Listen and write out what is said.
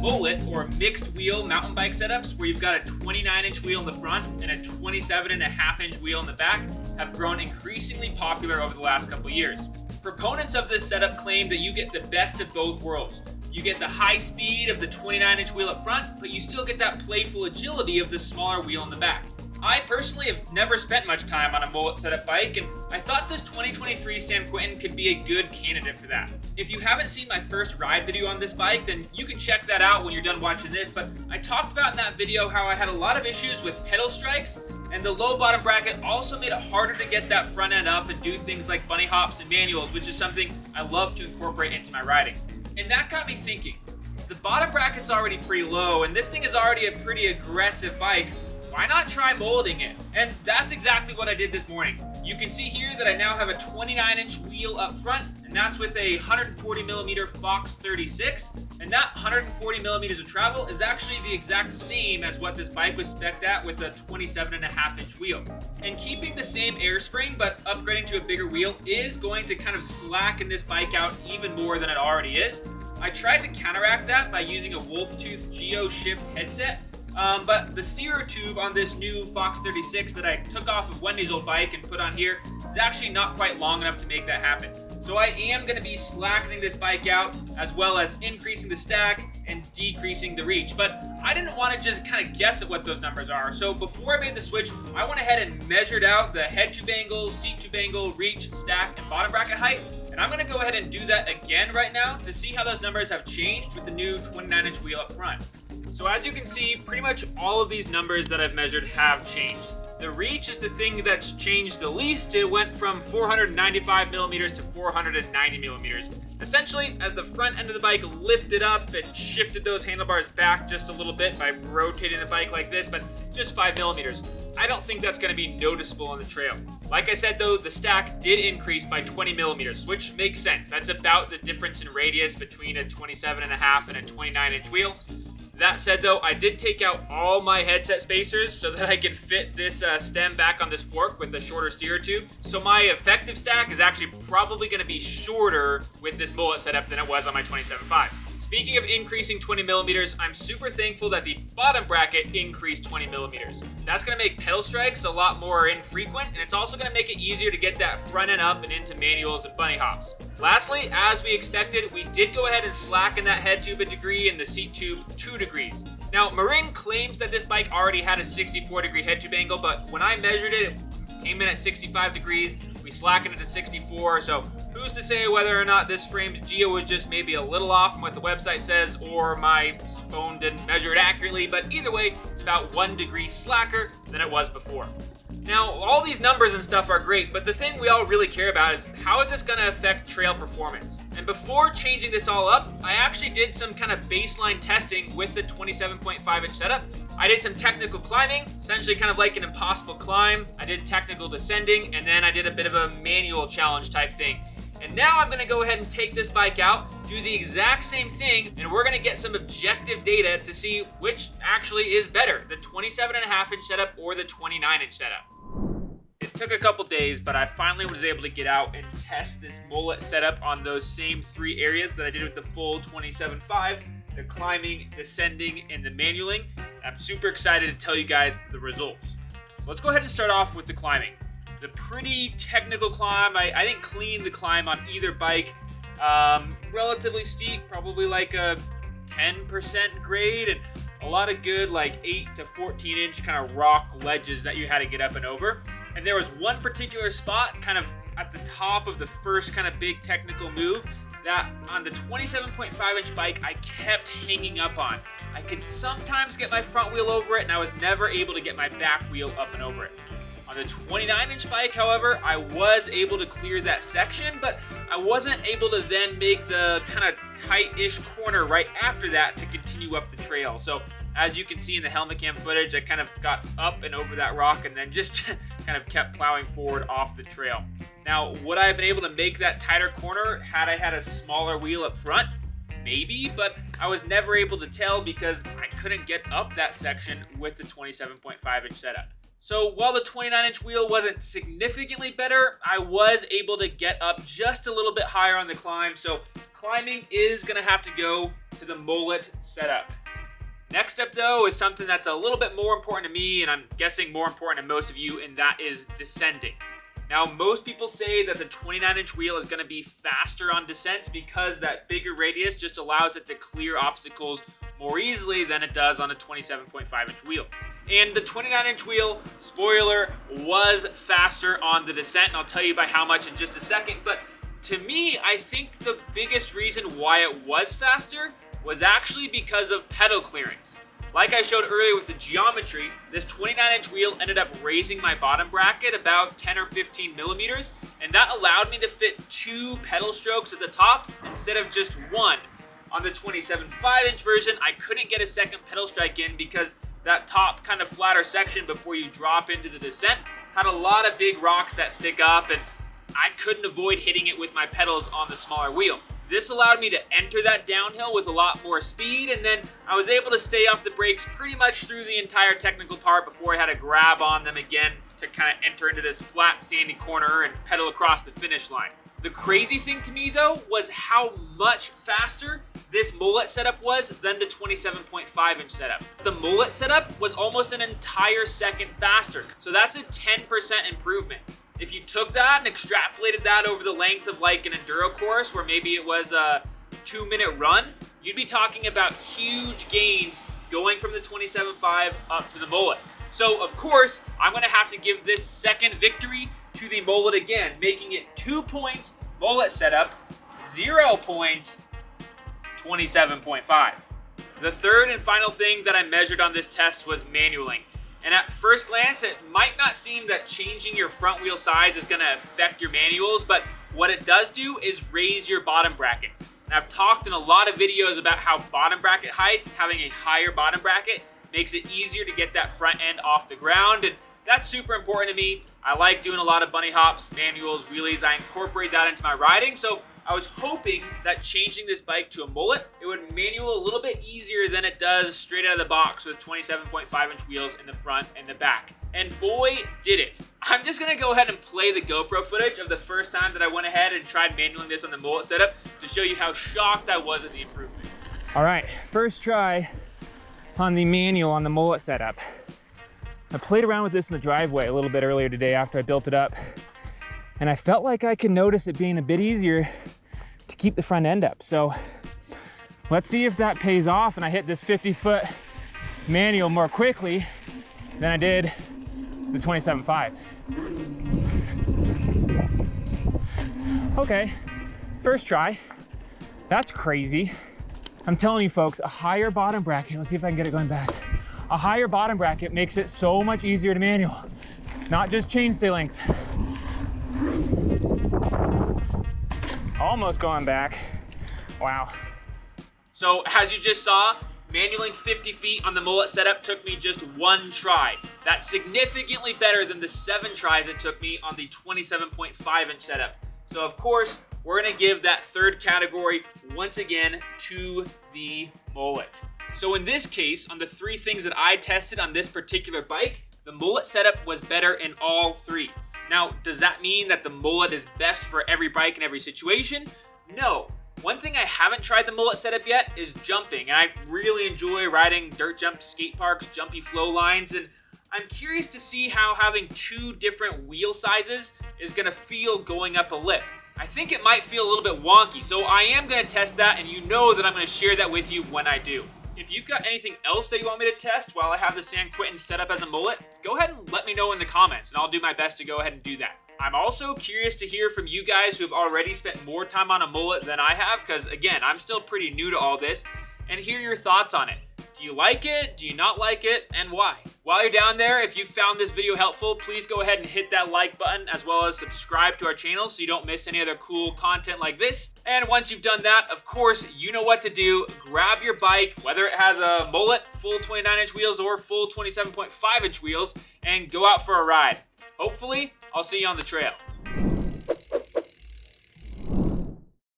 mullet or mixed wheel mountain bike setups where you've got a 29-inch wheel in the front and a 27.5-inch wheel in the back have grown increasingly popular over the last couple years. Proponents of this setup claim that you get the best of both worlds. You get the high speed of the 29-inch wheel up front, but you still get that playful agility of the smaller wheel in the back. I personally have never spent much time on a mullet setup bike, and I thought this 2023 San Quentin could be a good candidate for that. If you haven't seen my first ride video on this bike, then you can check that out when you're done watching this, but I talked about in that video how I had a lot of issues with pedal strikes, and the low bottom bracket also made it harder to get that front end up and do things like bunny hops and manuals, which is something I love to incorporate into my riding. And that got me thinking, the bottom bracket's already pretty low, and this thing is already a pretty aggressive bike. Why not try mulleting it? And that's exactly what I did this morning. You can see here that I now have a 29-inch wheel up front, and that's with a 140mm Fox 36, and that 140mm of travel is actually the exact same as what this bike was spec'd at with a 27.5-inch wheel. And keeping the same air spring but upgrading to a bigger wheel is going to kind of slacken this bike out even more than it already is. I tried to counteract that by using a Wolftooth Geo Shift headset, but the stereo tube on this new Fox 36 that I took off of Wendy's old bike and put on here is actually not quite long enough to make that happen. So I am going to be slackening this bike out as well as increasing the stack and decreasing the reach. But I didn't want to just kind of guess at what those numbers are. So before I made the switch, I went ahead and measured out the head tube angle, seat tube angle, reach, stack, and bottom bracket height. And I'm going to go ahead and do that again right now to see how those numbers have changed with the new 29-inch wheel up front. So as you can see, pretty much all of these numbers that I've measured have changed. The reach is the thing that's changed the least. It went from 495mm to 490mm. Essentially, as the front end of the bike lifted up, it shifted those handlebars back just a little bit by rotating the bike like this, but just 5mm. I don't think that's going to be noticeable on the trail. Like I said though, the stack did increase by 20mm, which makes sense. That's about the difference in radius between a 27.5 and a 29-inch wheel. That said though, I did take out all my headset spacers so that I could fit this stem back on this fork with a shorter steer tube. So my effective stack is actually probably going to be shorter with this mullet setup than it was on my 27.5. Speaking of increasing 20mm, I'm super thankful that the bottom bracket increased 20mm. That's going to make pedal strikes a lot more infrequent, and it's also going to make it easier to get that front end up and into manuals and bunny hops. Lastly, as we expected, we did go ahead and slacken that head tube a degree and the seat tube 2 degrees. Now, Marin claims that this bike already had a 64-degree head tube angle, but when I measured it, it came in at 65 degrees. We slackened it to 64, so who's to say whether or not this framed geo was just maybe a little off from what the website says, or my phone didn't measure it accurately, but either way, it's about 1 degree slacker than it was before. Now, all these numbers and stuff are great, but the thing we all really care about is how is this going to affect trail performance? And before changing this all up, I actually did some kind of baseline testing with the 27.5-inch setup. I did some technical climbing, essentially kind of like an impossible climb. I did technical descending, and then I did a bit of a manual challenge type thing. And now I'm going to go ahead and take this bike out, do the exact same thing, and we're going to get some objective data to see which actually is better, the 27.5-inch setup or the 29-inch setup. It took a couple days, but I finally was able to get out and test this mullet setup on those same 3 areas that I did with the full 27.5, the climbing, descending, and the manualing. I'm super excited to tell you guys the results. So let's go ahead and start off with the climbing. The pretty technical climb. I didn't clean the climb on either bike. Relatively steep, probably like a 10% grade, and a lot of good like 8 to 14-inch kind of rock ledges that you had to get up and over. And there was one particular spot kind of at the top of the first kind of big technical move that on the 27.5-inch bike I kept hanging up on. I could sometimes get my front wheel over it, and I was never able to get my back wheel up and over it. On the 29-inch bike, however, I was able to clear that section, but I wasn't able to then make the kind of tight-ish corner right after that to continue up the trail. So as you can see in the helmet cam footage, I kind of got up and over that rock and then just kind of kept plowing forward off the trail. Now, would I have been able to make that tighter corner had I had a smaller wheel up front? Maybe, but I was never able to tell because I couldn't get up that section with the 27.5-inch setup. So while the 29-inch wheel wasn't significantly better, I was able to get up just a little bit higher on the climb. So climbing is going to have to go to the mullet setup. Next up though is something that's a little bit more important to me, and I'm guessing more important to most of you, and that is descending. Now, most people say that the 29-inch wheel is going to be faster on descents because that bigger radius just allows it to clear obstacles more easily than it does on a 27.5-inch wheel. And the 29-inch wheel, spoiler, was faster on the descent, and I'll tell you by how much in just a second. But to me, I think the biggest reason why it was faster was actually because of pedal clearance. Like I showed earlier with the geometry, this 29-inch wheel ended up raising my bottom bracket about 10 or 15 millimeters, and that allowed me to fit 2 pedal strokes at the top instead of just 1. On the 27.5-inch version, I couldn't get a second pedal strike in because that top kind of flatter section before you drop into the descent had a lot of big rocks that stick up, and I couldn't avoid hitting it with my pedals on the smaller wheel. This allowed me to enter that downhill with a lot more speed, and then I was able to stay off the brakes pretty much through the entire technical part before I had to grab on them again to kind of enter into this flat sandy corner and pedal across the finish line. The crazy thing to me though was how much faster this mullet setup was than the 27.5-inch setup. The mullet setup was almost an entire second faster, so that's a 10% improvement. If you took that and extrapolated that over the length of like an enduro course where maybe it was a 2-minute run, you'd be talking about huge gains going from the 27.5 up to the mullet. So of course, I'm gonna have to give this second victory to the mullet again, making it 2 points mullet setup, 0 points 27.5. The third and final thing that I measured on this test was manualing. And at first glance, it might not seem that changing your front wheel size is going to affect your manuals, but what it does do is raise your bottom bracket. And I've talked in a lot of videos about how bottom bracket height, having a higher bottom bracket, makes it easier to get that front end off the ground, and that's super important to me. I like doing a lot of bunny hops, manuals, wheelies. I incorporate that into my riding, so I was hoping that changing this bike to a mullet, it would manual a little bit easier than it does straight out of the box with 27.5-inch wheels in the front and the back. And boy, did it. I'm just gonna go ahead and play the GoPro footage of the first time that I went ahead and tried manualing this on the mullet setup to show you how shocked I was at the improvement. All right, first try on the manual on the mullet setup. I played around with this in the driveway a little bit earlier today after I built it up, and I felt like I could notice it being a bit easier to keep the front end up. So let's see if that pays off and I hit this 50-foot manual more quickly than I did the 27.5. Okay, first try. That's crazy. I'm telling you folks, a higher bottom bracket, let's see if I can get it going back. A higher bottom bracket makes it so much easier to manual, not just chainstay length. Almost going back. Wow. So as you just saw, manualing 50 feet on the mullet setup took me just 1 try. That's significantly better than the 7 tries it took me on the 27.5-inch setup. So of course, we're gonna give that third category once again to the mullet. So in this case, on the 3 things that I tested on this particular bike, the mullet setup was better in all 3. Now, does that mean that the mullet is best for every bike in every situation? No. One thing I haven't tried the mullet setup yet is jumping, and I really enjoy riding dirt jump skate parks, jumpy flow lines, and I'm curious to see how having 2 different wheel sizes is gonna feel going up a lip. I think it might feel a little bit wonky, so I am gonna test that, and you know that I'm gonna share that with you when I do. If you've got anything else that you want me to test while I have the San Quentin set up as a mullet, go ahead and let me know in the comments, and I'll do my best to go ahead and do that. I'm also curious to hear from you guys who have already spent more time on a mullet than I have, because again, I'm still pretty new to all this, and hear your thoughts on it. Do you like it? Do you not like it? And why? While you're down there, if you found this video helpful, please go ahead and hit that like button as well as subscribe to our channel so you don't miss any other cool content like this. And once you've done that, of course, you know what to do. Grab your bike, whether it has a mullet, full 29-inch wheels, or full 27.5-inch wheels, and go out for a ride. Hopefully, I'll see you on the trail.